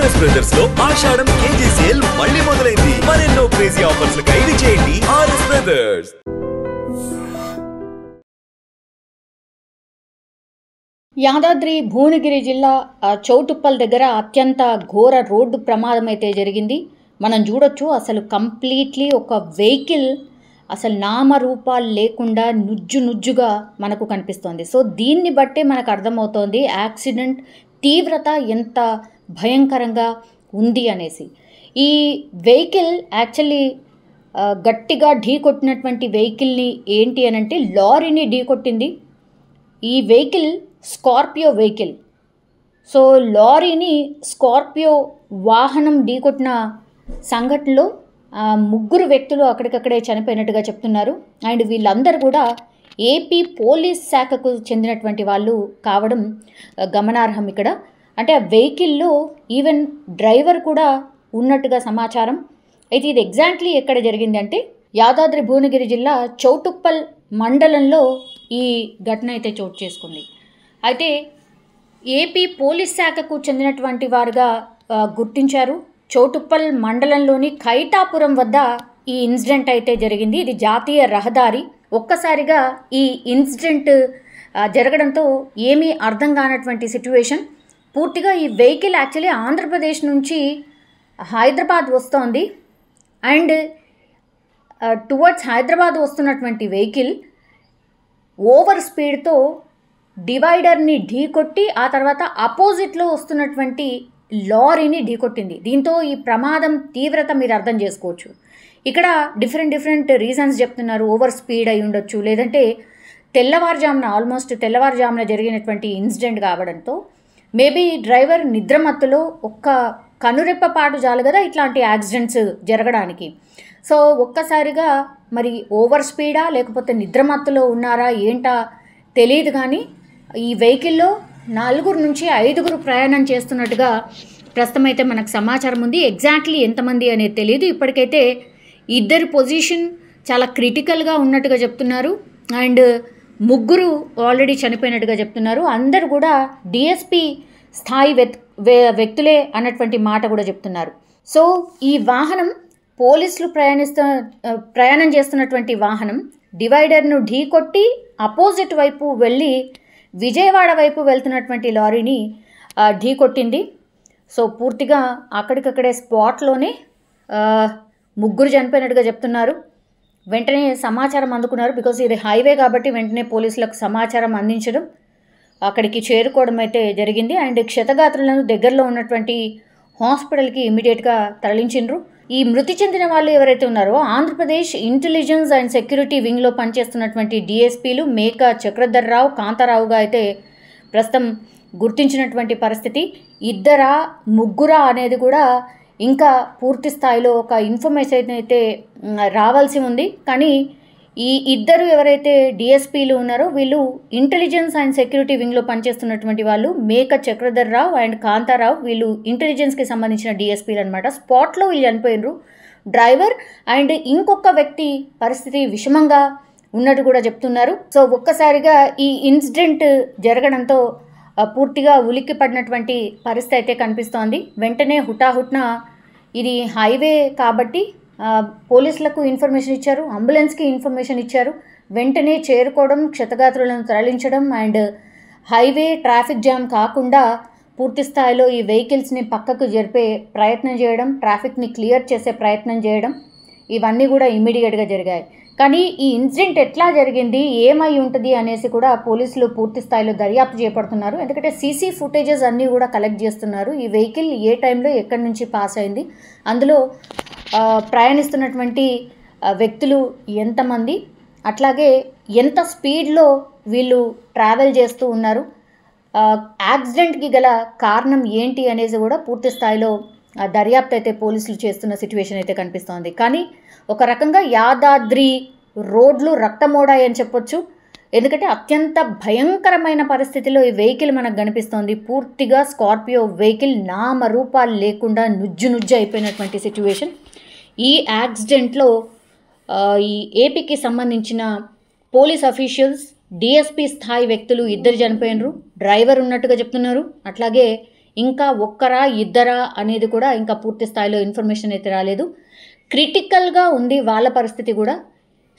RS brothers లో ఆషాఢం KG sale మళ్ళీ మొదలైంది. మరెన్నో క్రేజీ ఆఫర్స్ ఖైదీ చేయండి ఆర్ఎస్ బ్రదర్స్. యాదాద్రి భువనగిరి జిల్లా చౌటుప్పల్ దగ్గర అత్యంత ఘోర రోడ్డు ప్రమాదం అయితే జరిగింది. మనం చూడొచ్చు, అసలు కంప్లీట్లీ ఒక వెహికల్ అసలు నామరూపాలు లేకుండా నుజ్జుగా మనకు కనిపిస్తోంది. సో దీన్ని బట్టే మనకు అర్థమవుతోంది యాక్సిడెంట్ తీవ్రత ఎంత భయంకరంగా ఉంది అనేసి. ఈ వెహికల్ యాక్చువల్లీ గట్టిగా ఢీ కొట్టినటువంటి వెహికల్ని ఏంటి అని అంటే లారీని ఢీ కొట్టింది. ఈ వెహికల్ స్కార్పియో వెహికల్. సో లారీని స్కార్పియో వాహనం ఢీకొట్టిన సంఘటనలో 3 వ్యక్తులు అక్కడికక్కడే చనిపోయినట్టుగా చెప్తున్నారు. అండ్ వీళ్ళందరూ కూడా ఏపీ పోలీస్ శాఖకు చెందినటువంటి వాళ్ళు కావడం గమనార్హం. ఇక్కడ అంటే ఆ వెహికల్లో ఈవెన్ డ్రైవర్ కూడా ఉన్నట్టుగా సమాచారం. అయితే ఇది ఎగ్జాక్ట్లీ ఎక్కడ జరిగిందంటే యాదాద్రి భువనగిరి జిల్లా చౌటుప్పల్ మండలంలో ఈ ఘటన అయితే చోటు చేసుకుంది. అయితే ఏపీ పోలీస్ శాఖకు చెందినటువంటి వారుగా గుర్తించారు. చౌటుప్పల్ మండలంలోని ఖైటాపురం వద్ద ఈ ఇన్సిడెంట్ అయితే జరిగింది. ఇది జాతీయ రహదారి. ఒక్కసారిగా ఈ ఇన్సిడెంట్ జరగడంతో ఏమీ అర్థం కానటువంటి సిచ్యువేషన్. పూర్తిగా ఈ వెహికల్ యాక్చువల్లీ ఆంధ్రప్రదేశ్ నుంచి హైదరాబాద్ వస్తోంది. అండ్ టువర్డ్స్ హైదరాబాద్ వస్తున్నటువంటి వెహికల్ ఓవర్ స్పీడ్తో డివైడర్ని ఢీకొట్టి ఆ తర్వాత అపోజిట్లో వస్తున్నటువంటి లారీని ఢీకొట్టింది. దీంతో ఈ ప్రమాదం తీవ్రత మీరు అర్థం చేసుకోవచ్చు. ఇక్కడ డిఫరెంట్ రీజన్స్ చెప్తున్నారు. ఓవర్ స్పీడ్ అయి ఉండొచ్చు, లేదంటే ఆల్మోస్ట్ తెల్లవారుజామున జరిగినటువంటి ఇన్సిడెంట్ కావడంతో మేబీ డ్రైవర్ నిద్రమత్తులో ఒక్క కనురెప్పపాటు చాలు కదా ఇట్లాంటి యాక్సిడెంట్స్ జరగడానికి. సో ఒక్కసారిగా మరి ఓవర్ స్పీడా లేకపోతే నిద్రమత్తులో ఉన్నారా ఏంటా తెలియదు, కానీ ఈ వెహికల్లో 4 నుంచి 5 ప్రయాణం చేస్తున్నట్టుగా ప్రస్తుతం అయితే మనకు సమాచారం ఉంది. ఎగ్జాక్ట్లీ ఎంతమంది అనేది తెలియదు. ఇప్పటికైతే 2 పొజిషన్ చాలా క్రిటికల్గా ఉన్నట్టుగా చెప్తున్నారు. అండ్ 3 ఆల్రెడీ చనిపోయినట్టుగా చెప్తున్నారు. అందరు కూడా డిఎస్పీ స్థాయి వ్యక్తులే అన్నటువంటి మాట కూడా చెప్తున్నారు. సో ఈ వాహనం పోలీసులు ప్రయాణం చేస్తున్నటువంటి వాహనం డివైడర్ను ఢీకొట్టి అపోజిట్ వైపు వెళ్ళి విజయవాడ వైపు వెళ్తున్నటువంటి లారీని ఢీకొట్టింది. సో పూర్తిగా అక్కడికక్కడే స్పాట్లోనే 3 చనిపోయినట్టుగా చెప్తున్నారు. వెంటనే సమాచారం అందుకున్నారు. బికాజ్ ఇది హైవే కాబట్టి వెంటనే పోలీసులకు సమాచారం అందించడం, అక్కడికి చేరుకోవడం అయితే జరిగింది. అండ్ క్షతగాత్రులను దగ్గరలో ఉన్నటువంటి హాస్పిటల్కి ఇమీడియట్గా తరలించిండ్రు. ఈ మృతి చెందిన వాళ్ళు ఎవరైతే ఉన్నారో ఆంధ్రప్రదేశ్ ఇంటెలిజెన్స్ అండ్ సెక్యూరిటీ వింగ్లో పనిచేస్తున్నటువంటి డిఎస్పీలు మేక చక్రధర్రావు, కాంతారావుగా అయితే ప్రస్తుతం గుర్తించినటువంటి పరిస్థితి. 2 అనేది కూడా ఇంకా పూర్తి స్థాయిలో ఒక ఇన్ఫర్మేషన్ అయితే రావాల్సి ఉంది. కానీ ఈ 2 ఎవరైతే డిఎస్పీలు ఉన్నారో వీళ్ళు ఇంటెలిజెన్స్ అండ్ సెక్యూరిటీ వింగ్లో పనిచేస్తున్నటువంటి వాళ్ళు. మేక చక్రధర్రావు అండ్ కాంతారావు వీళ్ళు ఇంటెలిజెన్స్కి సంబంధించిన డిఎస్పీలు అనమాట. స్పాట్లో వీళ్ళు చనిపోయినరు. డ్రైవర్ అండ్ ఇంకొక వ్యక్తి పరిస్థితి విషమంగా ఉన్నట్టు కూడా చెప్తున్నారు. సో ఒక్కసారిగా ఈ ఇన్సిడెంట్ జరగడంతో పూర్తిగా ఉలిక్కి పడినటువంటి పరిస్థితి అయితే కనిపిస్తోంది. వెంటనే హుటాహుట్న ఇది హైవే కాబట్టి పోలీసులకు ఇన్ఫర్మేషన్ ఇచ్చారు, అంబులెన్స్కి ఇన్ఫర్మేషన్ ఇచ్చారు. వెంటనే చేరుకోవడం, క్షతగాత్రులను తరలించడం అండ్ హైవే ట్రాఫిక్ జామ్ కాకుండా పూర్తి స్థాయిలో ఈ వెహికల్స్ని పక్కకు జరిపే ప్రయత్నం చేయడం, ట్రాఫిక్ని క్లియర్ చేసే ప్రయత్నం చేయడం, ఇవన్నీ కూడా ఇమ్మీడియట్గా జరిగాయి. కానీ ఈ ఇన్సిడెంట్ ఎట్లా జరిగింది, ఏమై ఉంటుంది అనేసి కూడా పోలీసులు పూర్తి స్థాయిలో దర్యాప్తు చేపడుతున్నారు. ఎందుకంటే సీసీ ఫుటేజెస్ అన్నీ కూడా కలెక్ట్ చేస్తున్నారు. ఈ వెహికల్ ఏ టైంలో ఎక్కడి నుంచి పాస్ అయింది, అందులో ప్రయాణిస్తున్నటువంటి వ్యక్తులు ఎంతమంది, అట్లాగే ఎంత స్పీడ్లో వీళ్ళు ట్రావెల్ చేస్తూ ఉన్నారు, యాక్సిడెంట్కి గల కారణం ఏంటి అనేది కూడా పూర్తి స్థాయిలో దర్యాప్తు అయితే పోలీసులు చేస్తున్న సిచ్యువేషన్ అయితే కనిపిస్తోంది. కానీ ఒక రకంగా యాదాద్రి రోడ్లు రక్తమోడాయని చెప్పొచ్చు. ఎందుకంటే అత్యంత భయంకరమైన పరిస్థితిలో ఈ వెహికల్ మనకు కనిపిస్తోంది. పూర్తిగా స్కార్పియో వెహికల్ నామరూపాలు లేకుండా నుజ్జు అయిపోయినటువంటి సిచ్యువేషన్. ఈ యాక్సిడెంట్లో ఈ ఏపీకి సంబంధించిన పోలీస్ అఫీషియల్స్, డిఎస్పీ స్థాయి వ్యక్తులు 2 చనిపోయినరు. డ్రైవర్ ఉన్నట్టుగా చెప్తున్నారు. అట్లాగే ఇంకా ఒక్కరా ఇద్దరా అనేది కూడా ఇంకా పూర్తి స్థాయిలో ఇన్ఫర్మేషన్ అయితే రాలేదు. క్రిటికల్గా ఉంది వాళ్ళ పరిస్థితి కూడా.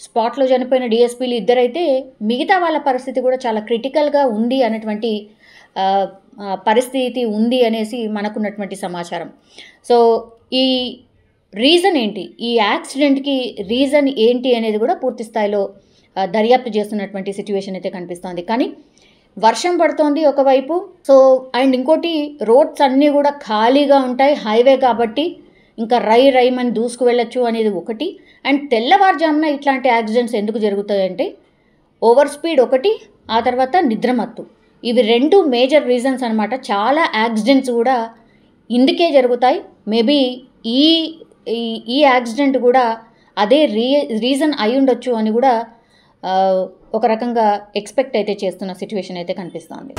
స్పాట్లో చనిపోయిన డిఎస్పీలు ఇద్దరైతే మిగతా వాళ్ళ పరిస్థితి కూడా చాలా క్రిటికల్గా ఉంది అనేటువంటి పరిస్థితి ఉంది అనేసి మనకున్నటువంటి సమాచారం. సో ఈ రీజన్ ఏంటి, ఈ యాక్సిడెంట్కి రీజన్ ఏంటి అనేది కూడా పూర్తి స్థాయిలో దర్యాప్తు చేస్తున్నటువంటి సిచ్యువేషన్ అయితే కనిపిస్తోంది. కానీ వర్షం పడుతోంది ఒకవైపు, సో అండ్ ఇంకోటి రోడ్స్ అన్నీ కూడా ఖాళీగా ఉంటాయి, హైవే కాబట్టి ఇంకా రైమని దూసుకు వెళ్ళొచ్చు అనేది ఒకటి. అండ్ తెల్లవారుజామున ఇట్లాంటి యాక్సిడెంట్స్ ఎందుకు జరుగుతాయంటే ఓవర్ స్పీడ్ ఒకటి, ఆ తర్వాత నిద్రమత్తు, ఇవి రెండు మేజర్ రీజన్స్ అనమాట. చాలా యాక్సిడెంట్స్ కూడా ఇందుకే జరుగుతాయి. మేబీ ఈ యాక్సిడెంట్ కూడా అదే రీజన్ అయి ఉండొచ్చు అని కూడా ఒక రకంగా ఎక్స్పెక్ట్ అయితే చేస్తున్న సిచ్యువేషన్ అయితే కనిపిస్తోంది.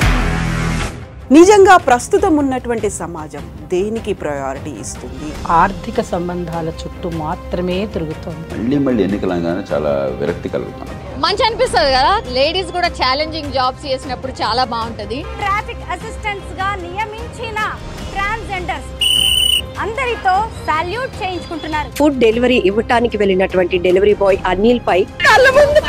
నిజంగా ప్రస్తుతం ఉన్నటువంటి సమాజం దేనికి ప్రయారిటీ ఇస్తుంది? ఆర్థిక సంబంధాల చుట్టూ మాత్రమే తిరుగుతుంది. మళ్ళీ ఎన్నికలంగానే చాలా విరక్తి కలుగుతాను. మంచి అనిపిస్తుంది కదా, లేడీస్ కూడా ఛాలెంజింగ్ జాబ్స్ చేసినప్పుడు చాలా బాగుంటది. ట్రాఫిక్ అసిస్టెంట్స్ గా నియమించిన ట్రాన్స్జెండర్స్ అందరితో సాల్యూట్ చేయించుకుంటున్నారు. ఫుడ్ డెలివరీ ఇవ్వటానికి వెళ్ళినటువంటి డెలివరీ బాయ్ అనిల్ పై కళ్ళ ముందు